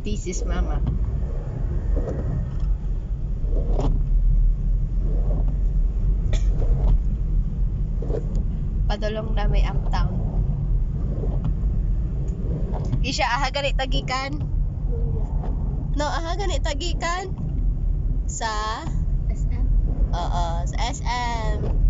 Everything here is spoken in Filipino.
This is mama. Padulong na may uptown. Isya, aha ganit tagikan? No, aha ganit tagikan? Sa? SM? Oo, sa SM.